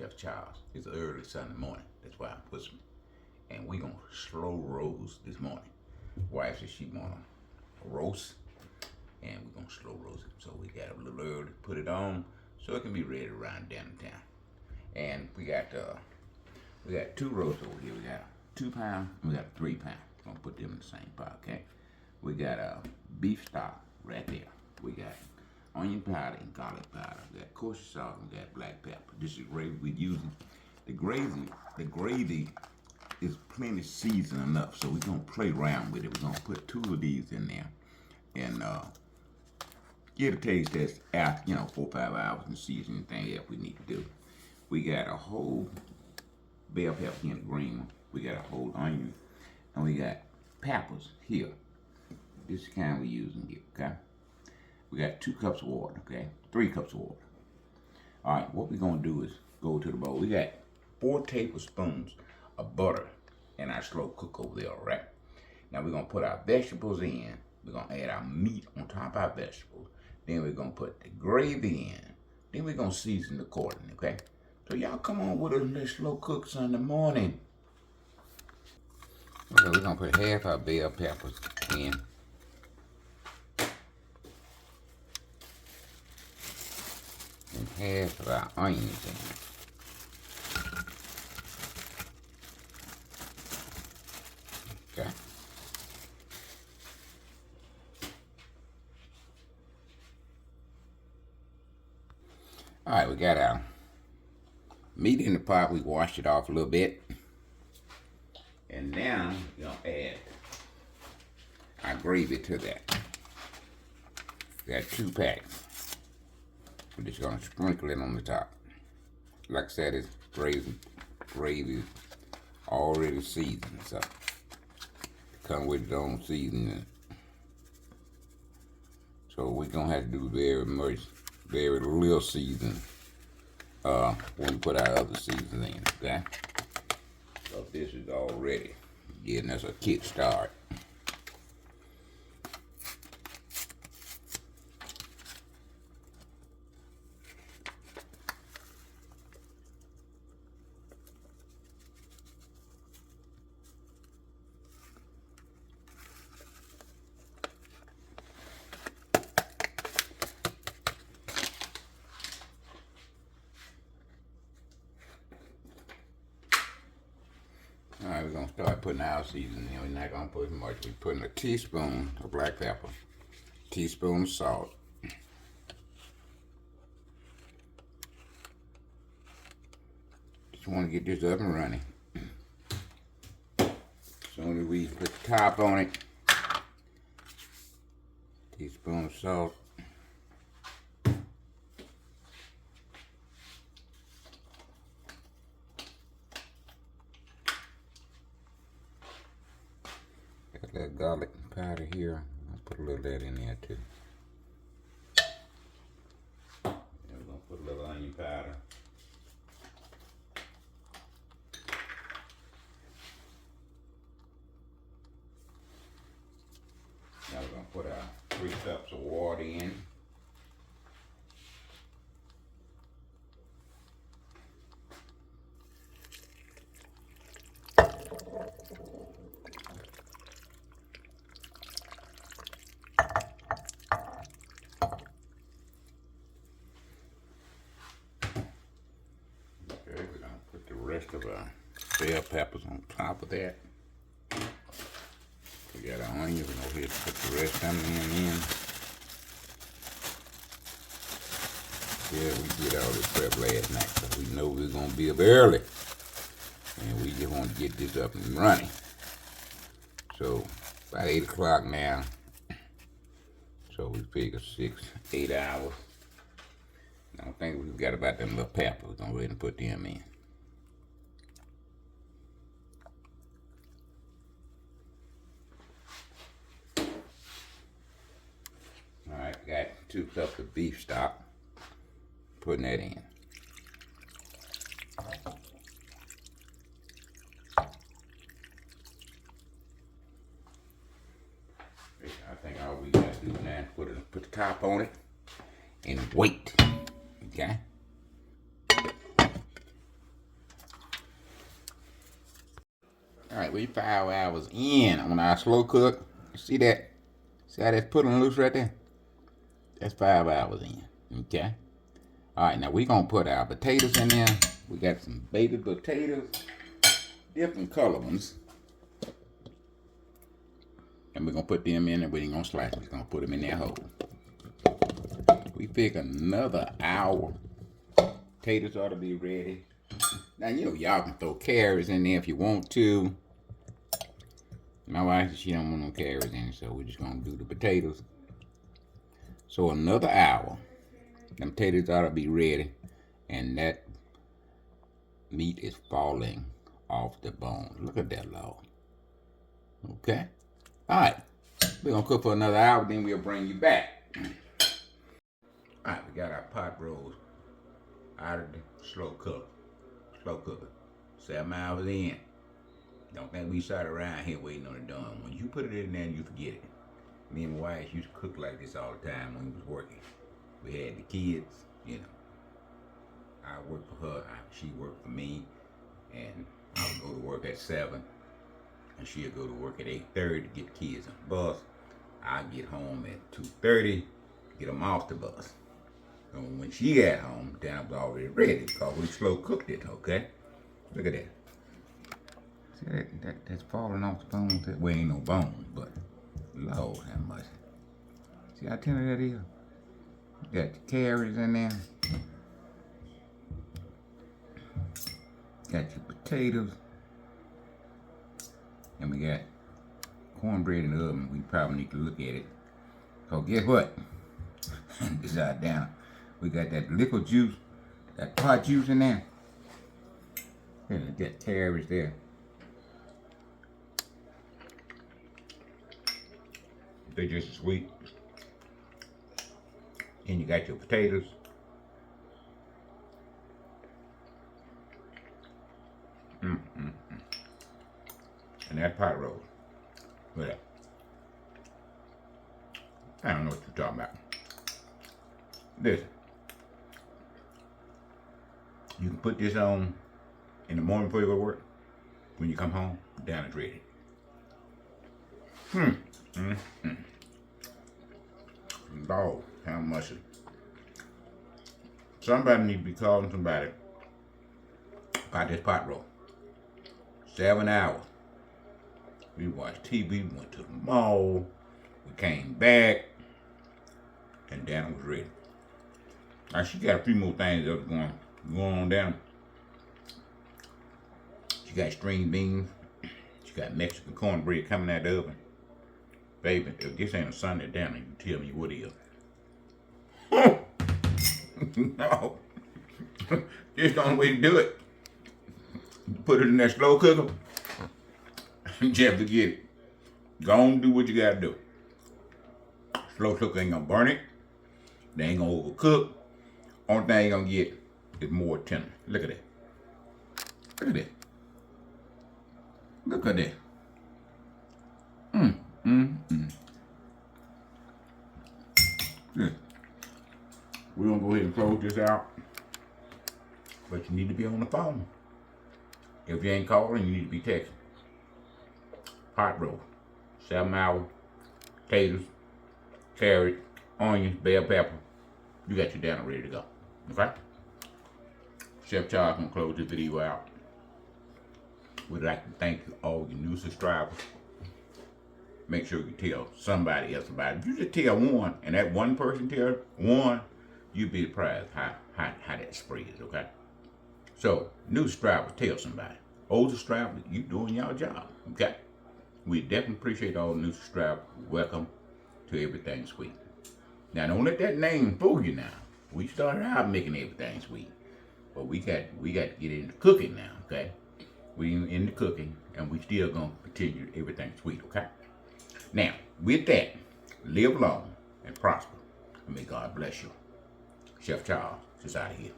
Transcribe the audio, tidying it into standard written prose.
Chef Charles. It's early Sunday morning. That's why I put some. And we gonna slow roast this morning. Wife said she wanna roast, and we gonna slow roast it. So we got a little early to put it on, so it can be ready around downtown. And we got 2 roasts over here. We got a 2-pound, we got a 3-pound. Gonna put them in the same pot, okay? We got a beef stock right there. We got onion powder and garlic powder. We got kosher salt and we got black pepper. This is gravy we're using. The gravy is plenty seasoned enough, so we're gonna play around with it. We're gonna put 2 of these in there and get a taste test after 4 or 5 hours and see if anything else we need to do. We got a whole bell pepper here in the green one. We got a whole onion, and we got peppers here. This is the kind we're using here, okay? We got 2 cups of water, okay? 3 cups of water. All right, what we're gonna do is go to the bowl. We got 4 tablespoons of butter in our slow cook over there, all right? Now we're gonna put our vegetables in. We're gonna add our meat on top of our vegetables. Then we're gonna put the gravy in. Then we're gonna season accordingly, okay? So y'all come on with us and let's slow cook Sunday morning. Okay, we're gonna put half our bell peppers in. And half of our onions in. Okay. All right, we got our meat in the pot. We washed it off a little bit. And now we're gonna add our gravy to that. We got 2 packs. We're just gonna sprinkle it on the top. Like I said, it's gravy already seasoned, so come with its own seasoning. So we're gonna have to do very little seasoning when we put our other seasonings in, okay? So this is already getting us a kick start. Alright, we're gonna start putting our seasoning in. We're not gonna put much. We're putting a teaspoon of black pepper, teaspoon of salt, just want to get this up and running. As soon as we put the top on it, teaspoon of salt, got that garlic powder here. I'll put a little of that in there too. And we're gonna put a little onion powder. Now we're gonna put our 3 cups of water in. Okay, we're gonna put the rest of our bell peppers on top of that. We got our onions, we're gonna go ahead and put the rest of them in. Yeah, we did all this prep last night, so we know we're gonna be up early. And we just want to get this up and running. So, about 8 o'clock now. So we figure 6, 8 hours. I don't think we've got about them little peppers. We're gonna go ahead and put them in. Alright, got 2 cups of beef stock. Putting that in. I think all we gotta do now is put the top on it and wait. Okay? Alright, we 5 hours in on our slow cook. See that? See how that's pulling loose right there? That's 5 hours in. Okay? Alright, now we're going to put our potatoes in there. We got some baby potatoes. Different color ones. And we're going to put them in and we ain't going to slice them. We're going to put them in there whole. We figure another hour. Potatoes ought to be ready. Now, you know, y'all can throw carrots in there if you want to. My wife, she don't want no carrots in it, so we're just going to do the potatoes. So another hour. Them potatoes ought to be ready. And that meat is falling off the bone. Look at that, Lord. Okay? Alright. We're going to cook for another hour, then we'll bring you back. Alright, we got our pot roast out of the slow cooker. 7 hours in. Don't think we sat around here waiting on it done. When you put it in there, you forget it. Me and my wife used to cook like this all the time when we was working. We had the kids, you know. I worked for her, she worked for me, and I would go to work at 7, and she'd go to work at 8:30 to get the kids on the bus. I'd get home at 2:30, get them off the bus. And when she got home, dinner was already ready because we slow cooked it, okay? Look at that. See that's falling off the bone? Well, ain't no bone, but Lord have mercy. See how tender that is? Got the carrots in there. Got your potatoes. And we got cornbread in the oven. We probably need to look at it. So guess what? This is down. We got that liquid juice, that pot juice in there. And we got carrots there. They're just sweet. And you got your potatoes. And that pot roast. Look at that. I don't know what you're talking about. Listen. You can put this on in the morning before you go to work. When you come home, down is ready. Lord, how much? Somebody need to be calling somebody about this pot roast. 7 hours. We watched TV, we went to the mall, we came back, and Dana was ready. Now she got a few more things that was going on down. She got string beans. She got Mexican cornbread coming out the oven. Baby, if this ain't a Sunday dinner, you tell me what is. No. This the only way to do it. Put it in that slow cooker. Just forget it. Go on do what you gotta do. Slow cooker ain't gonna burn it. They ain't gonna overcook. Only thing you're gonna get is more tender. Look at that. Look at that. Look at that. Good. We're gonna go ahead and close this out. But you need to be on the phone. If you ain't calling, you need to be texting. Pot roast. 7 hours. Potatoes. Carrots. Onions. Bell pepper. You got your dinner ready to go. Okay? Chef Charles gonna close this video out. We'd like to thank all your new subscribers. Make sure you tell somebody else about it. If you just tell one, and that one person tell one, you'd be surprised how that spreads, okay? So, new subscribers, tell somebody. Old subscribers, you doing your job, okay? We definitely appreciate all the new subscribers. Welcome to Everything Sweet. Now, don't let that name fool you now. We started out making everything sweet. But we got to get into cooking now, okay? We in the cooking, and we still gonna continue everything sweet, okay? Now, with that, live long and prosper, and may God bless you. Chef Charles is out of here.